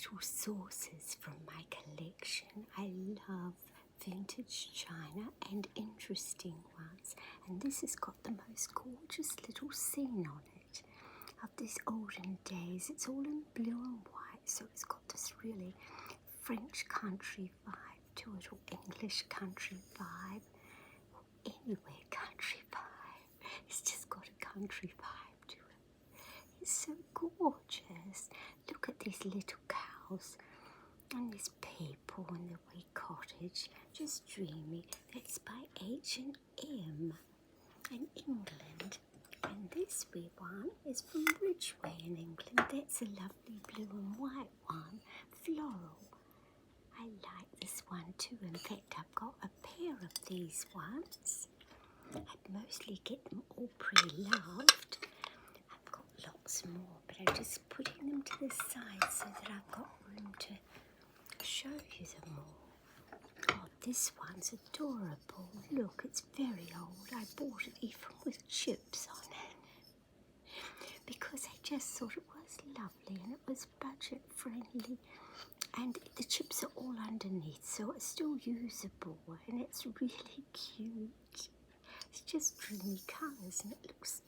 little saucers from my collection. I love vintage china and interesting ones, and this has got the most gorgeous little scene on it of these olden days. It's all in blue and white, so it's got this really French country vibe to it, or English country vibe, or anywhere country vibe. It's just got a country vibe to it. It's so gorgeous. Look at these little cows and this people in the wee cottage, just dreamy. That's by H&M in England. And this wee one is from Ridgeway in England. That's a lovely blue and white one, floral. I like this one too. In fact, I've got a pair of these ones. I'd mostly get them all pre-loved. I've got lots more, but I'm just putting them to the side so that I've got room to show you them all. Oh, this one's adorable. Look, it's very old. I bought it even with chips on it because I just thought it was lovely and it was budget friendly, and the chips are all underneath, so it's still usable, and it's really cute. It's just dreamy colours, and it looks,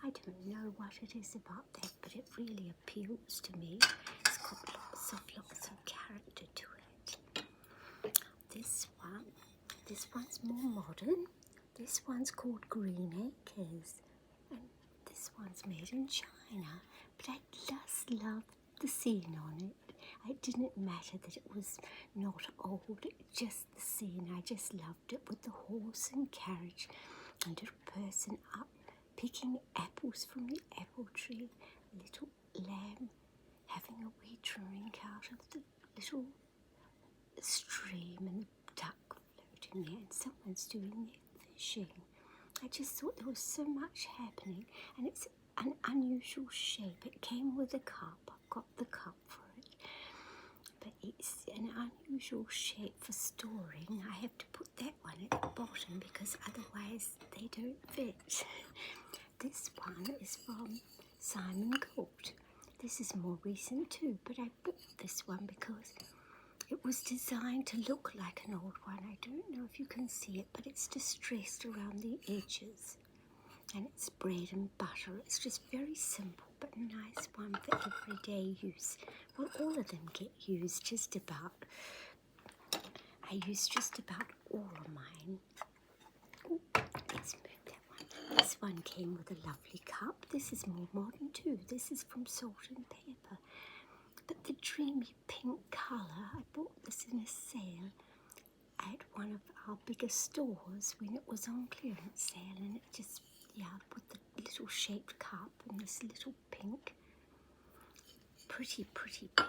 I don't know what it is about that, but it really appeals to me. It's got lots of character to it. This one's more modern. This one's called Green Acres, and this one's made in China, but I just love the scene on it. It didn't matter that it was not old, just the scene. I just loved it, with the horse and carriage and a little person up picking apples from the apple tree, a little lamb having a wee drink out of the little stream, and a duck floating there, and someone's doing their fishing. I just thought there was so much happening, and it's an unusual shape. It came with a cup. I've got the cup for it, but it's an unusual shape for storing. I have to put that one at the bottom because otherwise they don't fit. This one is from Simon Gold. This is more recent too, but I bought this one because it was designed to look like an old one. I don't know if you can see it, but it's distressed around the edges, and it's bread and butter. It's just very simple, but a nice one for everyday use. Well, all of them get used just about. I use just about all of mine. Ooh, let's move that one. This one came with a lovely cup. This is more modern too. This is from Salt and Pepper. But the dreamy pink colour, I bought this in a sale at one of our bigger stores when it was on clearance sale, and it just, with the little shaped cup and this little pink, pretty pink,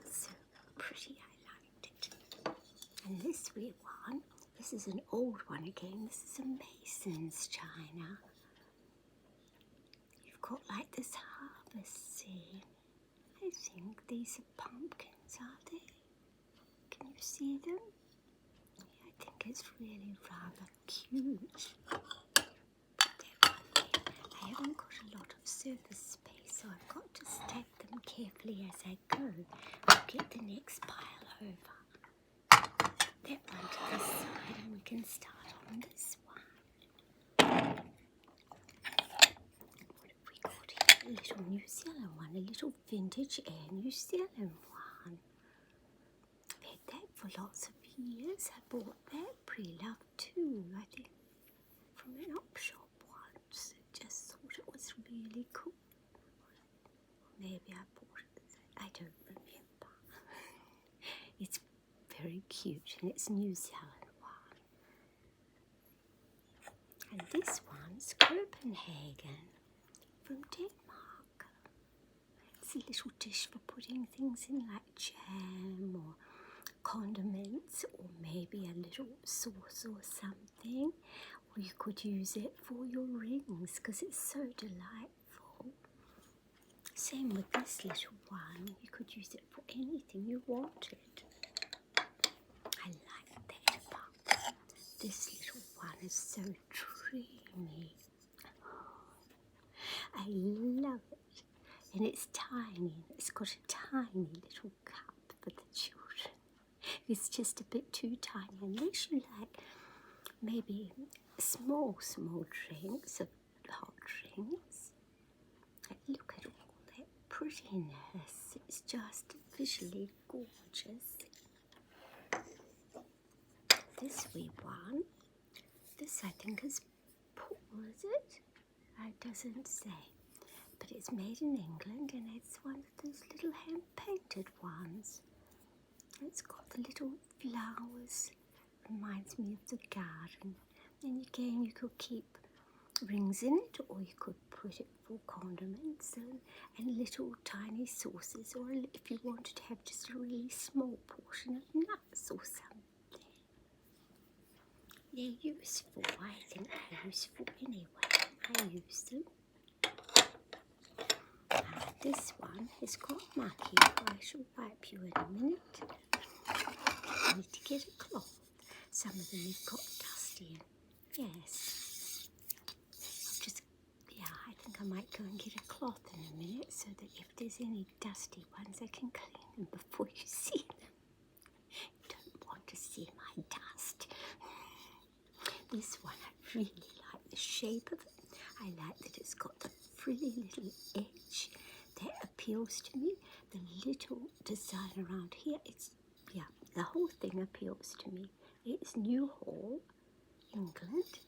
so pretty, I liked it. And this wee one, this is an old one again. This is a Mason's china. You've got like this harvest scene. I think these are pumpkins, are they? Can you see them? Yeah, I think it's really rather cute. I haven't got a lot of surface space, so I've got to stack them carefully as I go. I'll get the next pile over. That one to this side, and we can start on this one. What have we got here? A little New Zealand one, a little vintage Air New Zealand one. I've had that for lots of years. I bought that pre-loved too, I think, from an op shop once. I just thought it was really cool. Maybe I bought it. I don't remember. It's very cute, and it's New Zealand one. And this one's Copenhagen from Denmark. It's a little dish for putting things in, like jam or condiments, or maybe a little sauce or something. Or you could use it for your rings because it's so delightful. Same with this little one. You could use it for anything you wanted. I like that about this little one. Is so dreamy. I love it. and it's tiny. It's got a tiny little cup for the children. It's just a bit too tiny, unless you like maybe small drinks of hot drinks. Look at all that prettiness. It's just visually gorgeous. This wee one, this I think is Paul, is it? It doesn't say. But it's made in England, and it's one of those little hand-painted ones. It's got the little flowers, reminds me of the garden. And again, you could keep rings in it, or you could put it for condiments and little tiny sauces, or if you wanted to have just a really small portion of nuts or something. They're useful, I think they're useful anyway. I use them. This one has got mucky. I shall wipe you in a minute. I need to get a cloth. Some of them have got dusty in. Yes. I think I might go and get a cloth in a minute so that if there's any dusty ones, I can clean them before you see them. You don't want to see my dust. This one, I really like the shape of it. I like that it's got the frilly little edge that appeals to me. The little design around here, the whole thing appeals to me. It's Newhall, England.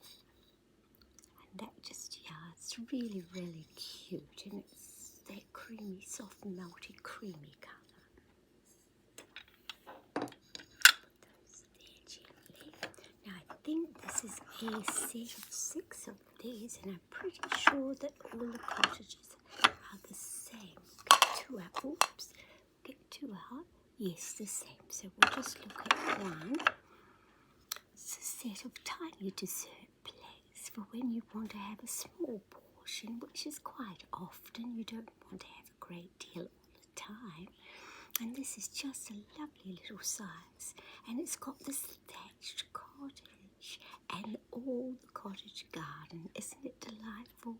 And that just, it's really, really cute. And it's that creamy, soft, melty, creamy colour. Put those there gently. Now I think this is a set of 6 of these, and I'm pretty sure that all the cottages are the same. Get 2 out. Yes, the same. So we'll just look at one. It's a set of tiny dessert plates for when you want to have a small portion, which is quite often. You don't want to have a great deal all the time. And this is just a lovely little size. And it's got this thatched cottage and all the cottage garden. Isn't it delightful?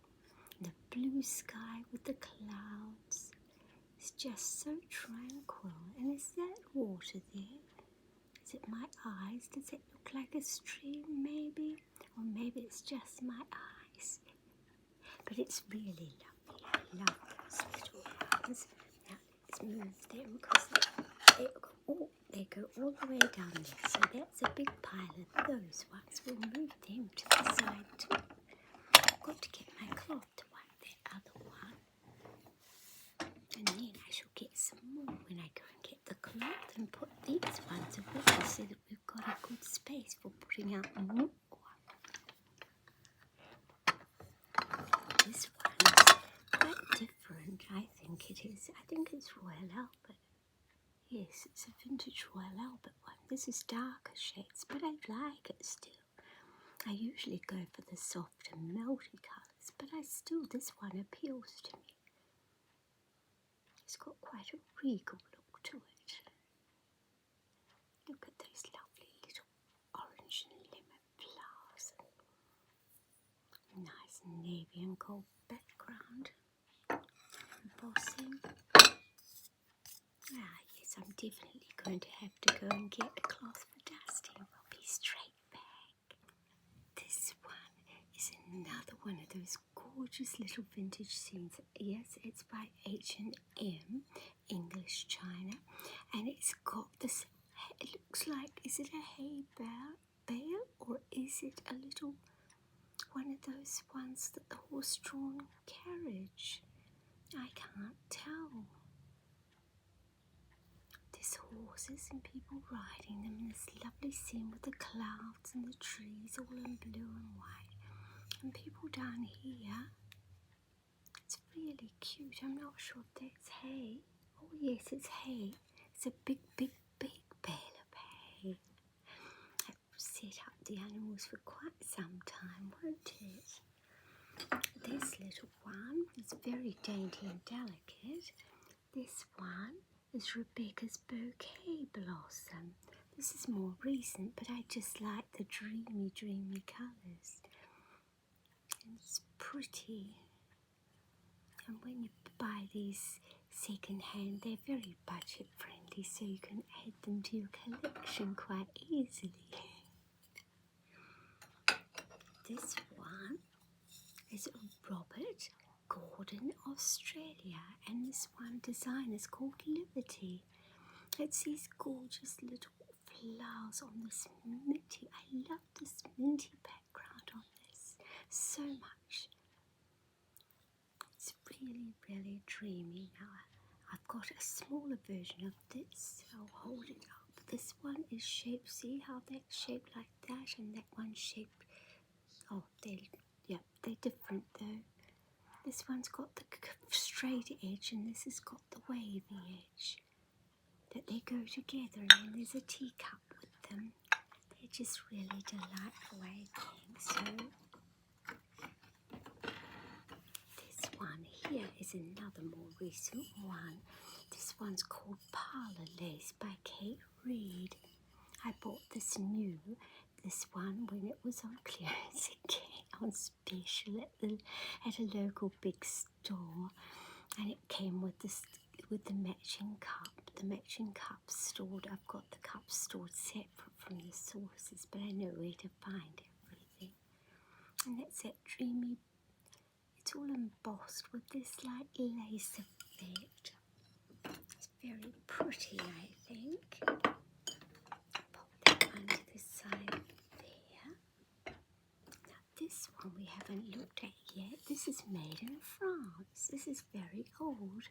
The blue sky with the clouds. It's just so tranquil. And is that water there? Is it my eyes? Does it look like a stream maybe? Or maybe it's just my eyes. But it's really lovely. I love those little ones. Now let's move them because they go all the way down there. So that's a big pile of those ones. We'll move them to the side too. I've got to get my cloth to wipe that other one. And then I shall get some more when I go and get the cloth and put these ones away so that we've got a good space for putting out more. This one is quite different, I think it is. I think it's Royal Albert. Yes, it's a vintage Royal Albert one. This is darker shades, but I like it still. I usually go for the soft and melty colours, but this one appeals to me. It's got quite a regal look to it. Look at those lovely little orange and lemon flowers. Nice navy and gold background. Embossing. Yes, I'm definitely going to have to go and get a cloth for dusting. We'll be straight back. This one is another one of those gorgeous little vintage scenes. Yes, it's by H&M, English China, and it's got this, it looks like, is it a hay bale or is it a little one of those ones that the horse-drawn carriage? I can't tell. There's horses and people riding them in this lovely scene with the clouds and the trees all in blue and white. And people down here. It's really cute. I'm not sure if that's hay. Oh yes, it's hay. It's a big, big, big bale of hay. That will set up the animals for quite some time, won't it? This little one is very dainty and delicate. This one is Rebecca's Bouquet Blossom. This is more recent, but I just like the dreamy, dreamy colours. And it's pretty. And when you buy these second hand. They're very budget friendly, so you can add them to your collection quite easily. This one is Robert Gordon, Australia, and this one design is called Liberty. It's these gorgeous little flowers on this minty. I love this minty background on this so much. It's really, really dreamy. Now I've got a smaller version of this. I'll hold it up. This one is shaped, see how that's shaped like that, and that one's shaped, oh, they're different though. This one's got the straight edge and this has got the wavy edge. That they go together, and then there's a teacup with them. They're just really delightful, I think. So this one here is another more recent one. This one's called Parlour Lace by Kate Reed. I bought this one when it was on clearance again, on special at a local big store, and it came with the matching cup. The matching cups stored. I've got the cups stored separate from the sauces, but I know where to find everything. And that's that dreamy. It's all embossed with this like lace effect. It's very pretty, I think. Pop that onto the side there. Now this one we haven't looked at yet. This is made in France. This is very old.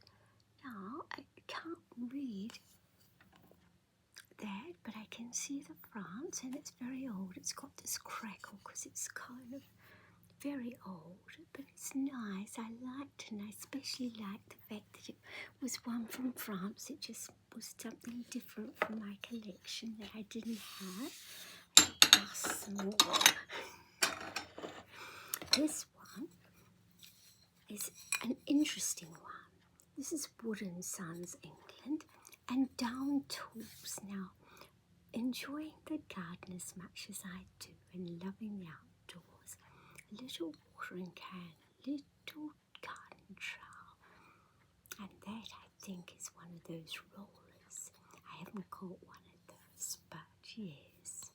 Now I can't read that, but I can see the France, and it's very old. It's got this crackle because it's kind of very old, but it's nice. I liked it, and I especially liked the fact that it was one from France. It just was something different from my collection that I didn't have. Plus some more. This one is an interesting one. This is Wood & Sons, England, and Down Tools. Now, enjoying the garden as much as I do and loving the outdoors, a little watering can, a little garden trowel, and that I think is one of those rollers. I haven't got one of those, but yes,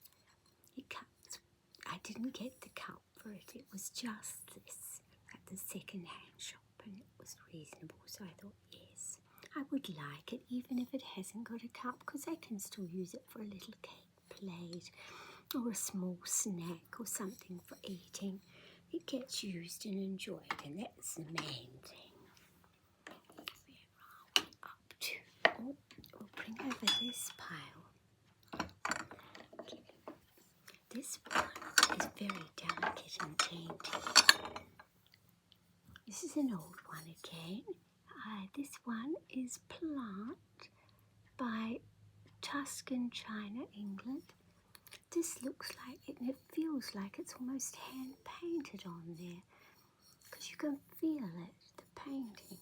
it comes. I didn't get the cup for it. It was just this at the second-hand shop, and it was reasonable, so I thought, yes, I would like it, even if it hasn't got a cup, because I can still use it for a little cake plate or a small snack or something for eating. It gets used and enjoyed, and that's the main thing. Where are we up to? Oh, we'll bring over this pile. Okay. This one is very delicate and dainty. This is an old one again. This one is Plant by Tuscan China, England. This looks like it, and it feels like it's almost hand painted on there, because you can feel it, the painting.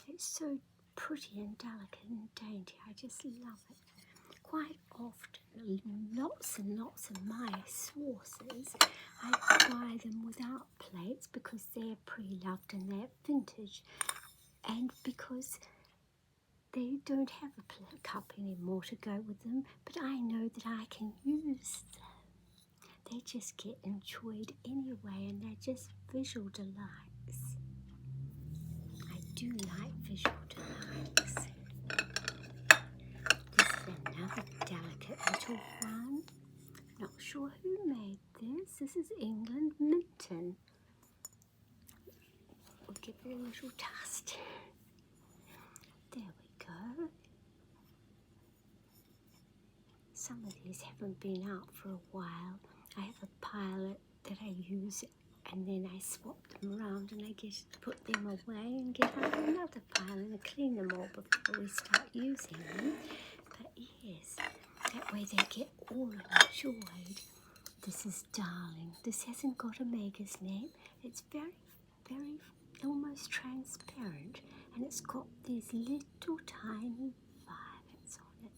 It's so pretty and delicate and dainty. I just love it. Quite often, lots and lots of my sauces, I buy them without plates because they're pre-loved and they're vintage, and because they don't have a cup anymore to go with them, but I know that I can use them. They just get enjoyed anyway, and they're just visual delights. I do like visual delights. This is another delicate little one. Not sure who made this. This is England Minton. We'll give it a little dust. There we go. Some of these haven't been out for a while. I have a pile that I use, and then I swap them around, and I get to put them away and get out another pile and clean them all before we start using them. But yes, that way they get all enjoyed. This is Darling. This hasn't got a maker's name. It's very, very almost transparent, and it's got these little tiny violets on it.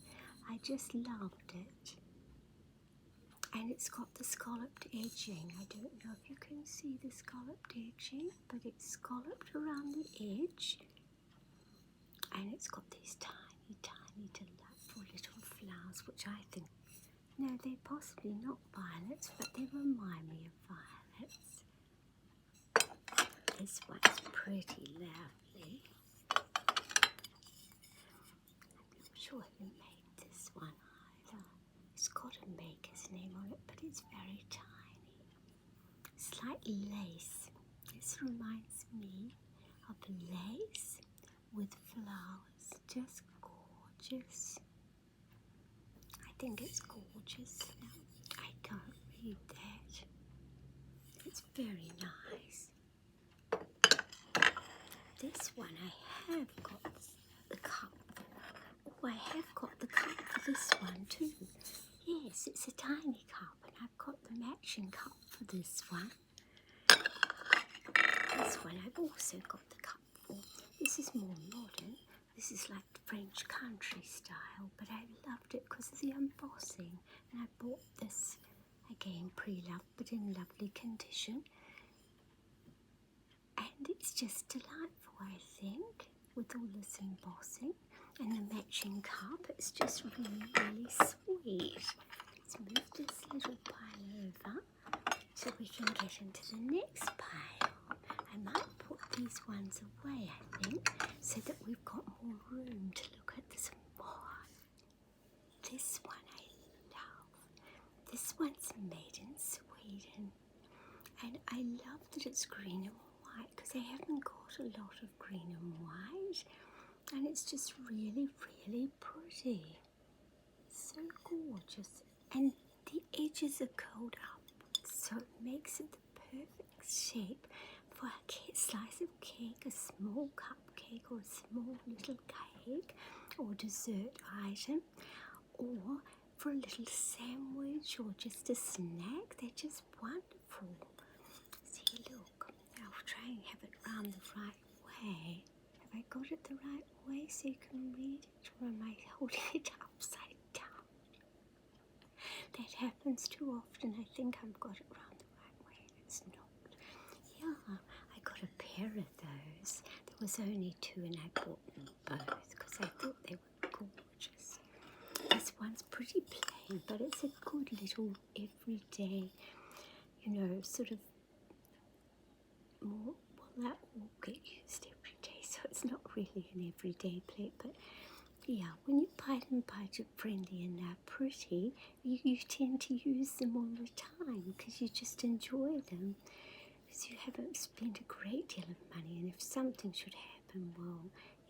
I just loved it. And it's got the scalloped edging. I don't know if you can see the scalloped edging, but it's scalloped around the edge. And it's got these tiny, tiny, delightful little flowers, which I think, no, they're possibly not violets, but they remind me of violets. This one's pretty lovely. I'm not sure who made this one either. It's got a maker's name on it, but it's very tiny. It's like lace. This reminds me of lace with flowers. Just gorgeous. I think it's gorgeous. I can't read that. It's very nice. This one I have got the cup. Oh, I have got the cup for this one too. Yes, it's a tiny cup, and I've got the matching cup for this one. This one I've also got the cup for. This is more modern. This is like French country style, but I loved it because of the embossing. And I bought this, again pre-loved, but in lovely condition. And it's just delightful, I think, with all this embossing. And the matching cup, it's just really, really sweet. Let's move this little pile over so we can get into the next pile. I might put these ones away, I think, so that we've got more room to look at this more. This one I love. This one's made in Sweden. And I love that it's green and white, because they haven't got a lot of green and white. And it's just really, really pretty. So gorgeous. And the edges are curled up, so it makes it the perfect shape for a slice of cake, a small cupcake or a small little cake or dessert item, or for a little sandwich or just a snack. They're just wonderful. See, look, I'll try and have it round the right way. Have I got it the right way so you can read it, or am I holding it upside down? That happens too often. I think I've got it round the right way, and it's not. Yeah, I got a pair of those. There was only two, and I bought them both because I thought they were gorgeous. This one's pretty plain, but it's a good little everyday, sort of more. Well, that will get used every day, so it's not really an everyday plate, but yeah, when you buy them budget friendly and they're pretty, you tend to use them all the time because you just enjoy them, because you haven't spent a great deal of money, and if something should happen, well,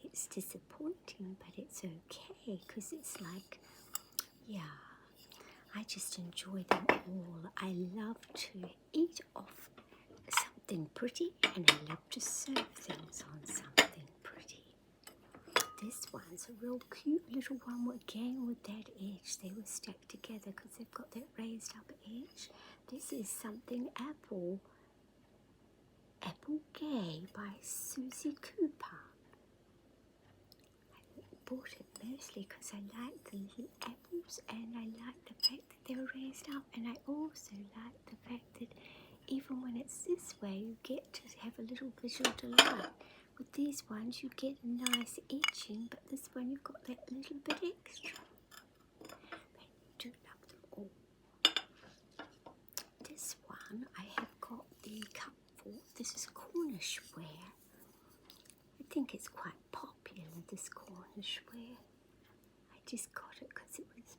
it's disappointing, but it's okay, because it's like, yeah, I just enjoy them all. I love to eat off something pretty, and I love to serve things on something pretty. This one's a real cute little one, again with that edge. They were stacked together because they've got that raised up edge. This is something Apple Gay by Susie Cooper. I bought it mostly because I like the little apples, and I like the fact that they were raised up, and I also like the fact that even when it's this way, you get to have a little visual delight. With these ones, you get a nice edging, but this one you've got that little bit extra. But I do love them all. This one I have got the cup for. This is Cornish ware. I think it's quite popular, this Cornish ware. I just got it because it was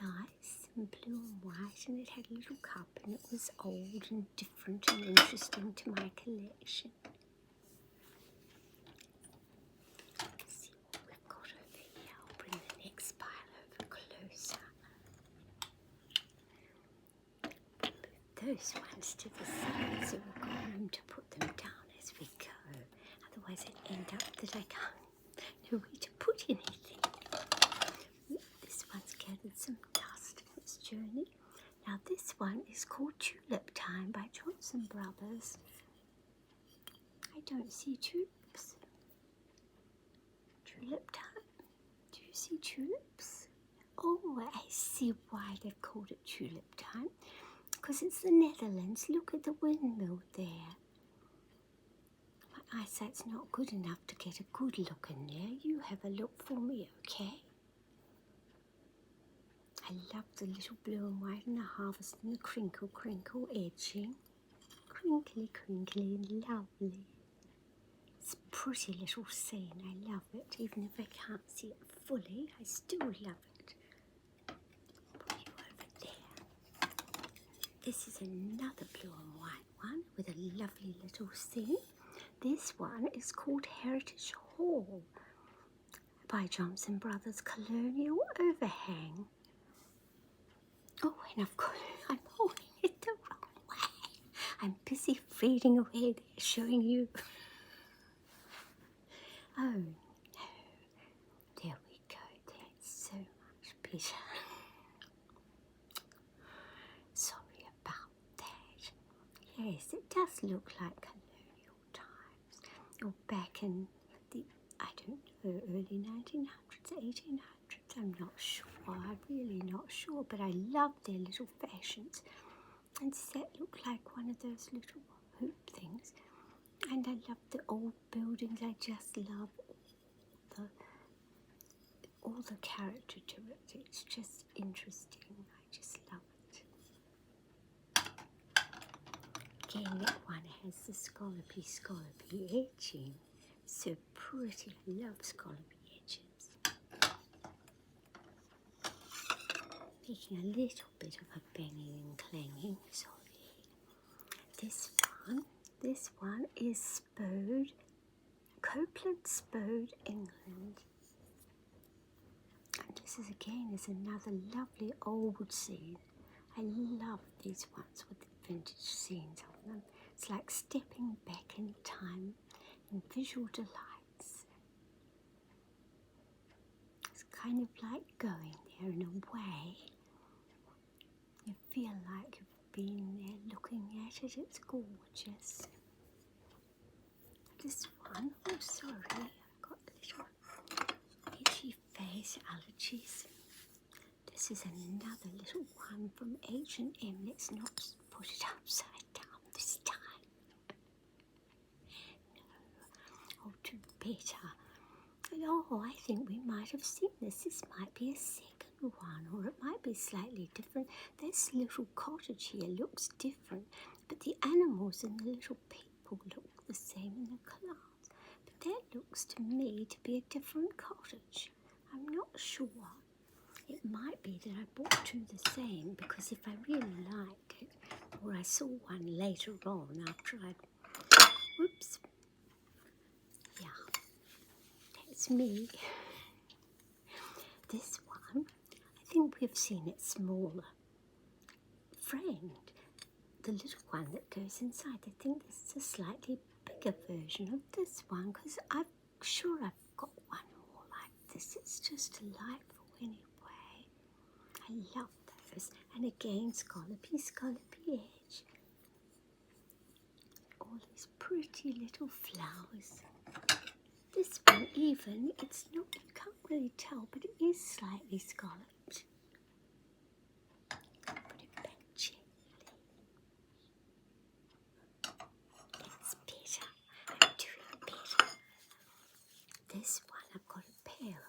nice and blue and white, and it had a little cup, and it was old and different and interesting to my collection. Let's see what we've got over here. I'll bring the next pile over closer. Move those ones to the side so we've got room to put them down as we go. Otherwise it'd end up that I can't know where to put anything. This one's gathered some dust in its journey. Now this one is called Tulip Time by Johnson Brothers. I don't see tulips. Tulip Time? Do you see tulips? Oh, I see why they've called it tulip time. Because it's the Netherlands. Look at the windmill there. My eyesight's not good enough to get a good look in there. You have a look for me, okay? I love the little blue and white and the harvest and the crinkle, crinkle edging. Crinkly, crinkly, lovely. It's a pretty little scene. I love it. Even if I can't see it fully, I still love it. Put you over there. This is another blue and white one with a lovely little scene. This one is called Heritage Hall by Johnson Brothers Colonial Overhang. Oh, and I'm holding it the wrong way. I'm busy fading away there, showing you. Oh, no. There we go. That's so much better. Sorry about that. Yes, it does look like colonial times. Or back in the, I don't know, early 1900s, 1800s. I'm not sure. I'm really not sure. But I love their little fashions. And does that look like one of those little hoop things? And I love the old buildings. I just love all the character to it. It's just interesting. I just love it. Again, that one has the scallopy edging. So pretty. I love scallopy edges. Making a little bit of a banging and clanging. Sorry. This one is Spode, Copeland Spode, England. And this is another lovely old scene. I love these ones with the vintage scenes on them. It's like stepping back in time in visual delights. It's kind of like going there in a way. You feel like you've been there looking at it. It's gorgeous. This one, oh sorry, I've got a little itchy face allergies. This is another little one from H&M. Let's not put it upside down this time. No, oh, do better. And oh, I think we might have seen this. This might be a second one, or it might be slightly different. This little cottage here looks different, but the animals and the little people look the same in the clouds. But that looks to me to be a different cottage. I'm not sure. It might be that I bought two the same, because if I really like it, or I saw one later on after I'd, whoops, yeah, that's me. This one, I think we've seen it smaller, framed. The little one that goes inside, I think this is a slightly bigger version of this one, because I'm sure I've got one more like this. It's just delightful anyway. I love those. And again, scallopy edge. All these pretty little flowers. This one even, it's not, you can't really tell, but it is slightly scalloped. Put it back gently. That's better. I'm doing better. This one I've got a pair of.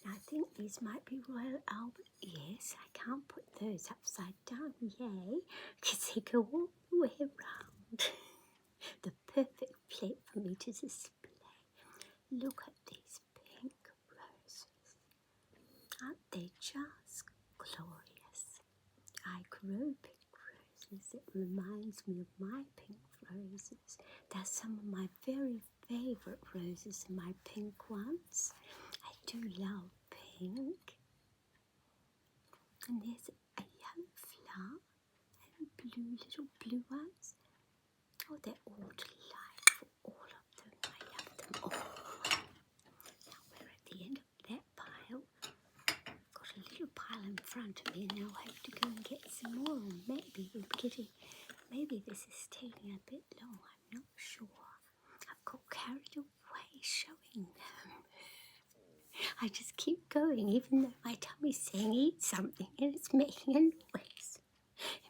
Now I think these might be Royal Albert. Yes, I can't put those upside down, yay, because they go all the way around. The perfect plate for me to display. Look at these pink roses. Aren't they just glorious? I grow pink roses. It reminds me of my pink roses. They're some of my very favourite roses, my pink ones. I do love pink. And there's a yellow flower and little blue ones. Oh, they're all delightful, all of them. I love them all. Now we're at the end of that pile. Got a little pile in front of me, and I'll have to go and get some more. Or maybe this is taking a bit long. I'm not sure. I've got carried away showing them. I just keep going, even though my tummy's saying eat something and it's making a noise.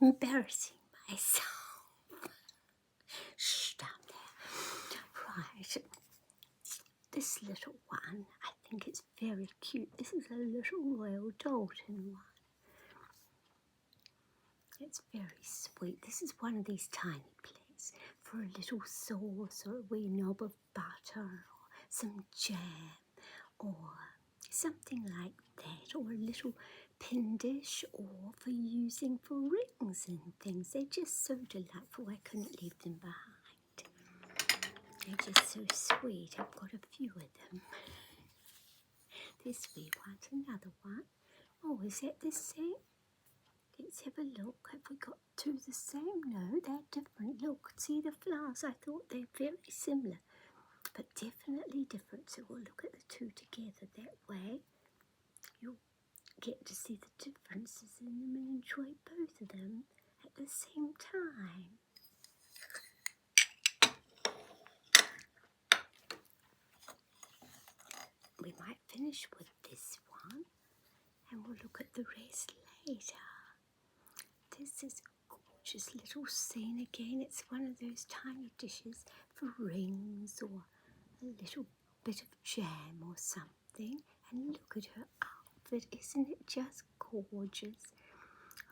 Embarrassing myself. Shh, down there. Right. This little one, I think it's very cute. This is a little Royal Dalton one. It's very sweet. This is one of these tiny plates for a little sauce or a wee knob of butter or some jam or something like that, or a little pin dish, or for using for rings and things. They're just so delightful. I couldn't leave them behind. They're just so sweet. I've got a few of them. This wee one's another one. Oh, is that the same? Let's have a look. Have we got two the same? No, they're different. Look, see the flowers? I thought they're very similar, but definitely different. So we'll look at the two together that way. You'll get to see the differences in them and enjoy both of them at the same time. We might finish with this one and we'll look at the rest later. This is a gorgeous little scene again. It's one of those tiny dishes for rings or a little bit of jam or something. And look at her outfit. Isn't it just gorgeous?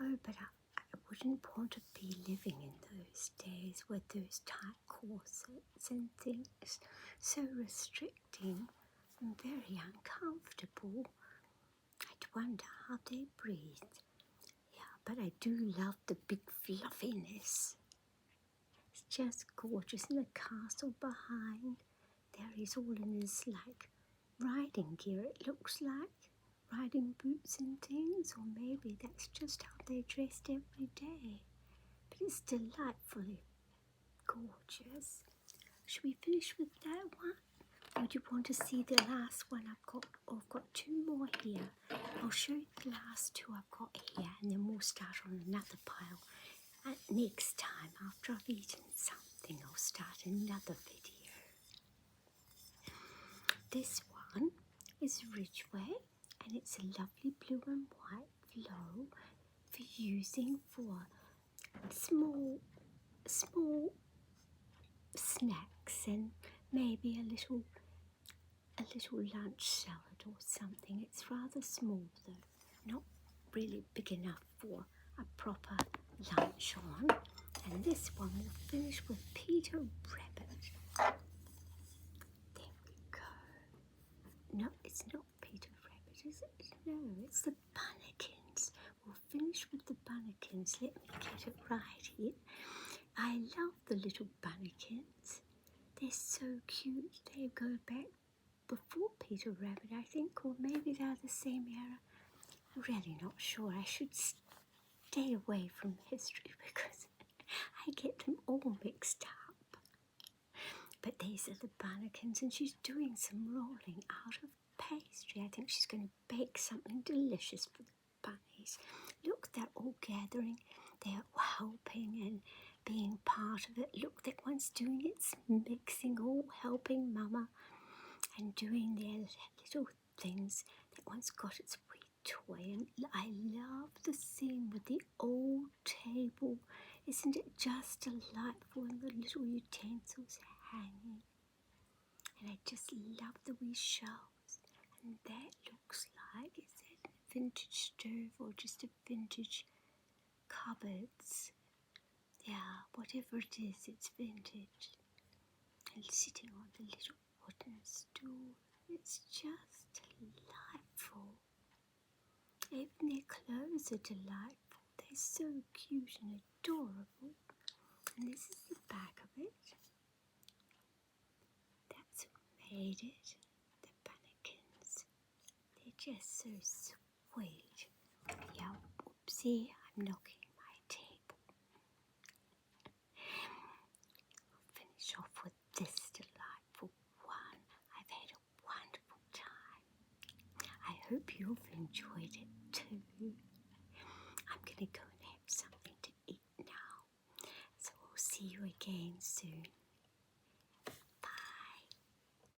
Oh, but I wouldn't want to be living in those days with those tight corsets and things. So restricting and very uncomfortable. I'd wonder how they breathe. Yeah, but I do love the big fluffiness. It's just gorgeous. And the castle behind, there he's all in his like riding gear, it looks like. Riding boots and things, or maybe that's just how they're dressed every day. But it's delightfully gorgeous. Should we finish with that one? Or do you want to see the last one I've got two more here. I'll show you the last two I've got here, and then we'll start on another pile. And next time, after I've eaten something, I'll start another video. This one is Ridgeway, and it's a lovely blue and white flow for using for small snacks and maybe a little lunch salad or something. It's rather small though, not really big enough for a proper lunch on. And this one will finish with Peter Rabbit. There we go. No, it's not Peter Rabbit, is it? No, it's the Bunnykins. We'll finish with the Bunnykins. Let me get it right here. I love the little Bunnykins. They're so cute. They go back before Peter Rabbit, I think, or maybe they're the same era. I'm really not sure. I should stay away from history because I get them all mixed up. But these are the Bunnykins, and she's doing some rolling out of pastry. I think she's going to bake something delicious for the bunnies. Look, they're all gathering. They're helping and being part of it. Look, that one's doing its mixing, all helping Mama and doing their little things. That one's got its wee toy, and I love the scene with the old table. Isn't it just delightful, and the little utensils hanging? And I just love the wee shelves. And that looks like, is that a vintage stove or just a vintage cupboards? Yeah, whatever it is, it's vintage. And sitting on the little wooden stool, it's just delightful. Even their clothes are delightful. They're so cute and adorable. And this is the back of it. That's who made it. The Bunnykins. They're just so sweet. Yeah, oopsie, I'm knocking my table. I'll finish off with this delightful one. I've had a wonderful time. I hope you've enjoyed it too. I'm going to go and have something to eat now. So we'll see you again soon.